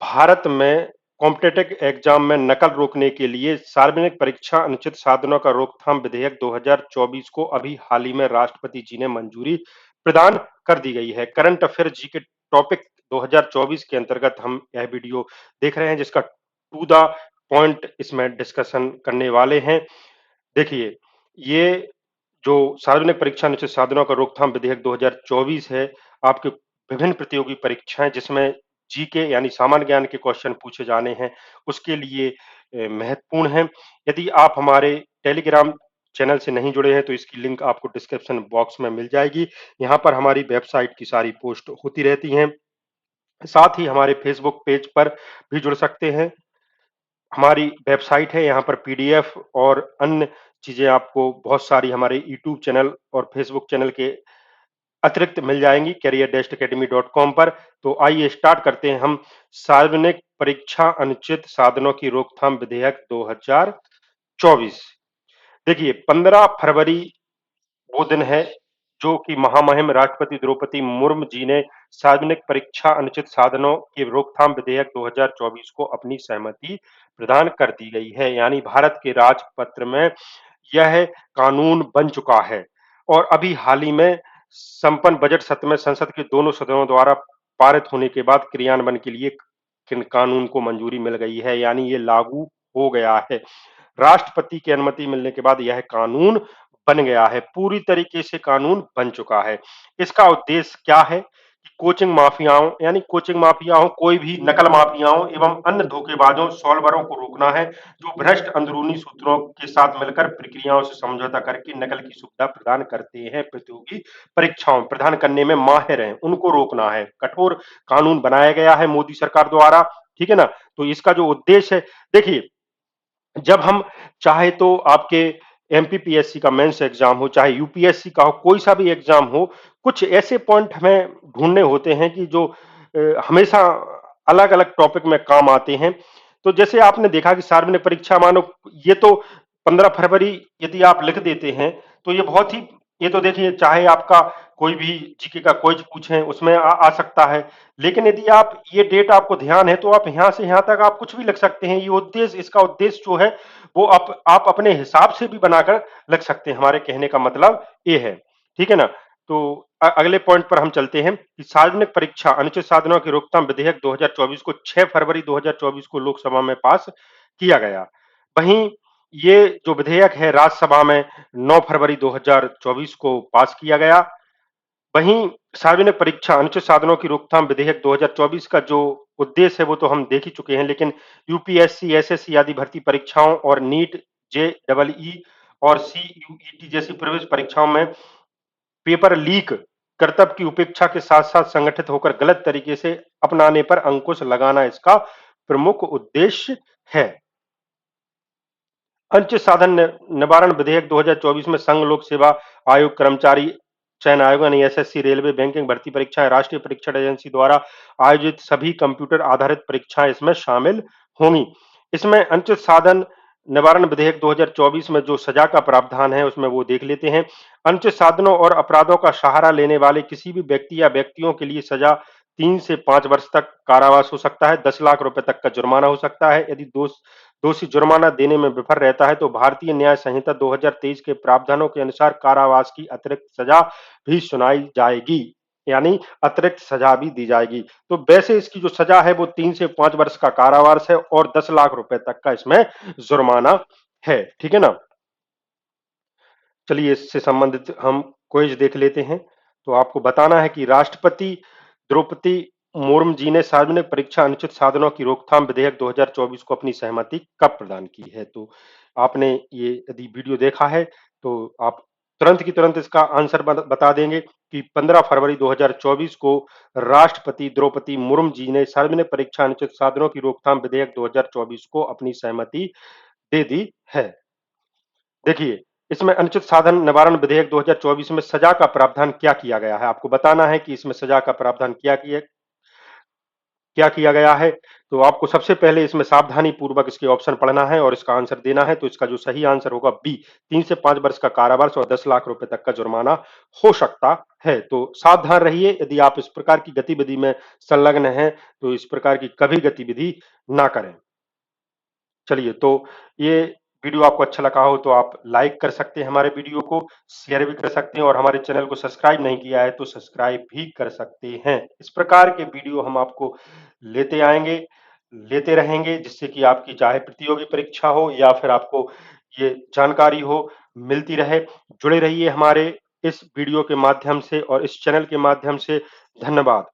भारत में competitive exam में नकल रोकने के लिए सार्वजनिक परीक्षा अनुचित साधनों का रोकथाम विधेयक 2024 को अभी हाल ही में राष्ट्रपति जी ने मंजूरी प्रदान कर दी गई है। करंट अफेयर जी के टॉपिक 2024 के अंतर्गत हम यह वीडियो देख रहे हैं, जिसका टू द पॉइंट इसमें डिस्कशन करने वाले हैं। देखिए, ये जो सार्वजनिक परीक्षा अनुचित साधनों का रोकथाम विधेयक 2024 है, आपके विभिन्न प्रतियोगी परीक्षाएं जिसमें जीके यानी सामान्य ज्ञान के क्वेश्चन पूछे जाने हैं, उसके लिए महत्वपूर्ण है। यदि आप हमारे टेलीग्राम चैनल से नहीं जुड़े हैं तो इसकी लिंक आपको डिस्क्रिप्शन बॉक्स में मिल जाएगी। यहाँ पर हमारी वेबसाइट की सारी पोस्ट होती रहती हैं। साथ ही हमारे फेसबुक पेज पर भी जुड़ सकते हैं। हमारी वेबसाइट है, यहाँ पर पीडीएफ और अन्य चीजें आपको बहुत सारी हमारे यूट्यूब चैनल और फेसबुक चैनल के अतिरिक्त मिल जाएंगी career-academy.com पर। तो आइए स्टार्ट करते हैं हम सार्वजनिक परीक्षा अनुचित साधनों की रोकथाम विधेयक 2024। देखिए, 15 फरवरी वो दिन है जो कि महामहिम राष्ट्रपति द्रौपदी मुर्मू जी ने सार्वजनिक परीक्षा अनुचित साधनों की रोकथाम विधेयक 2024 को अपनी सहमति प्रदान कर दी गई है। यानी भारत के राजपत्र में यह कानून बन चुका है और अभी हाल ही में संपन्न बजट सत्र में संसद के दोनों सदनों द्वारा पारित होने के बाद क्रियान्वयन के लिए कानून को मंजूरी मिल गई है, यानी ये लागू हो गया है। राष्ट्रपति की अनुमति मिलने के बाद यह कानून बन गया है, पूरी तरीके से कानून बन चुका है। इसका उद्देश्य क्या है कि कोचिंग माफियाओं यानी कोचिंग माफियाओं, कोई भी नकल माफियाओं एवं अन्य धोखेबाजों सॉल्वरों को रोकना है, जो भ्रष्ट अंदरूनी सूत्रों के साथ मिलकर प्रक्रियाओं से समझौता करके नकल की सुविधा प्रदान करते हैं, प्रतियोगी परीक्षाओं प्रदान करने में माहिर हैं, उनको रोकना है। कठोर कानून बनाया गया है मोदी सरकार द्वारा, ठीक है ना। तो इसका जो उद्देश्य है, देखिए, जब हम चाहे तो आपके एमपीपीएससी का मेंस एग्जाम हो, चाहे यूपीएससी का हो, कोई सा भी एग्जाम हो, कुछ ऐसे पॉइंट हमें ढूंढने होते हैं कि जो हमेशा अलग अलग टॉपिक में काम आते हैं। तो जैसे आपने देखा कि सार्वजनिक परीक्षा मानो, ये तो 15 फरवरी यदि आप लिख देते हैं तो ये बहुत ही, ये तो देखिए, चाहे आपका कोई भी जीके का क्विज पूछें उसमें आ सकता है। लेकिन यदि आप ये डेट आपको ध्यान है तो आप यहाँ से यहाँ तक आप कुछ भी लिख सकते हैं। ये उद्देश्य, इसका उद्देश्य जो है वो आप अपने हिसाब से भी बनाकर लिख सकते हैं। हमारे कहने का मतलब ये है, ठीक है ना। तो अगले पॉइंट पर हम चलते हैं कि सार्वजनिक परीक्षा अनुचित साधनों की रोकथाम विधेयक 2024 को 6 फरवरी 2024 को लोकसभा में पास किया गया। वहीं ये जो विधेयक है राज्यसभा में 9 फरवरी 2024 को पास किया गया। वहीं सार्वजनिक परीक्षा अनुचित साधनों की रोकथाम विधेयक 2024 का जो उद्देश्य है वो तो हम देख ही चुके हैं, लेकिन यूपीएससी, एसएससी आदि भर्ती परीक्षाओं और नीट, जेईई और सीयूईटी जैसी प्रवेश परीक्षाओं में पेपर लीक कर्तव्य की उपेक्षा के साथ-साथ संगठित होकर गलत तरीके से अपनाने पर अंकुश लगाना इसका प्रमुख उद्देश्य है। अनुचित साधन निवारण विधेयक 2024 में संघ लोक सेवा आयोग, कर्मचारी चयन आयोग यानी एसएससी, रेलवे, बैंकिंग भर्ती परीक्षाएं, राष्ट्रीय परीक्षण एजेंसी द्वारा आयोजित सभी कंप्यूटर आधारित परीक्षाएं इसमें शामिल होंगी। इसमें अनुचित साधन निवारण विधेयक 2024 में जो सजा का प्रावधान है उसमें वो देख लेते हैं। अनुचित साधनों और अपराधों का सहारा लेने वाले किसी भी व्यक्ति या व्यक्तियों के लिए सजा 3 से 5 वर्ष तक कारावास हो सकता है, 10 लाख रुपए तक का जुर्माना हो सकता है। यदि दोषी जुर्माना देने में विफल रहता है तो भारतीय न्याय संहिता 2023 के प्रावधानों के अनुसार कारावास की अतिरिक्त सजा भी सुनाई जाएगी, यानी अतिरिक्त सजा भी दी जाएगी। तो वैसे इसकी जो सजा है वो 3 से 5 वर्ष का कारावास है और 10 लाख रुपए तक का इसमें जुर्माना है, ठीक है ना। चलिए, इससे संबंधित हम क्विज देख लेते हैं। तो आपको बताना है कि राष्ट्रपति द्रौपदी मुर्मू जी ने सार्वजनिक परीक्षा अनुचित साधनों की रोकथाम विधेयक 2024 को अपनी सहमति कब प्रदान की है। तो आपने ये यदि वीडियो देखा है तो आप तुरंत की तुरंत इसका आंसर बता देंगे कि 15 फरवरी 2024 को राष्ट्रपति द्रौपदी मुर्मू जी ने सार्वजनिक परीक्षा अनुचित साधनों की रोकथाम विधेयक 2024 को अपनी सहमति दे दी है। देखिए, इसमें अनुचित साधन निवारण विधेयक 2024 में सजा का प्रावधान क्या किया गया है। आपको बताना है कि इसमें सजा का प्रावधान क्या किया क्या किया गया है? तो आपको सबसे पहले इसमें सावधानी पूर्वक इसके ऑप्शन पढ़ना है और इसका आंसर देना है। तो इसका जो सही आंसर होगा बी, 3 से 5 वर्ष का कारावास और 10 लाख रुपए तक का जुर्माना हो सकता है। तो सावधान रहिए, यदि आप इस प्रकार की गतिविधि में संलग्न हैं, तो इस प्रकार की कभी गतिविधि ना करें। चलिए, तो ये वीडियो आपको अच्छा लगा हो तो आप लाइक कर सकते हैं हमारे वीडियो को, शेयर भी कर सकते हैं और हमारे चैनल को सब्सक्राइब नहीं किया है तो सब्सक्राइब भी कर सकते हैं। इस प्रकार के वीडियो हम आपको लेते आएँगे, लेते रहेंगे, जिससे कि आपकी चाहे प्रतियोगी परीक्षा हो या फिर आपको ये जानकारी हो, मिलती रहे। जुड़े रहिए हमारे इस वीडियो के माध्यम से और इस चैनल के माध्यम से। धन्यवाद।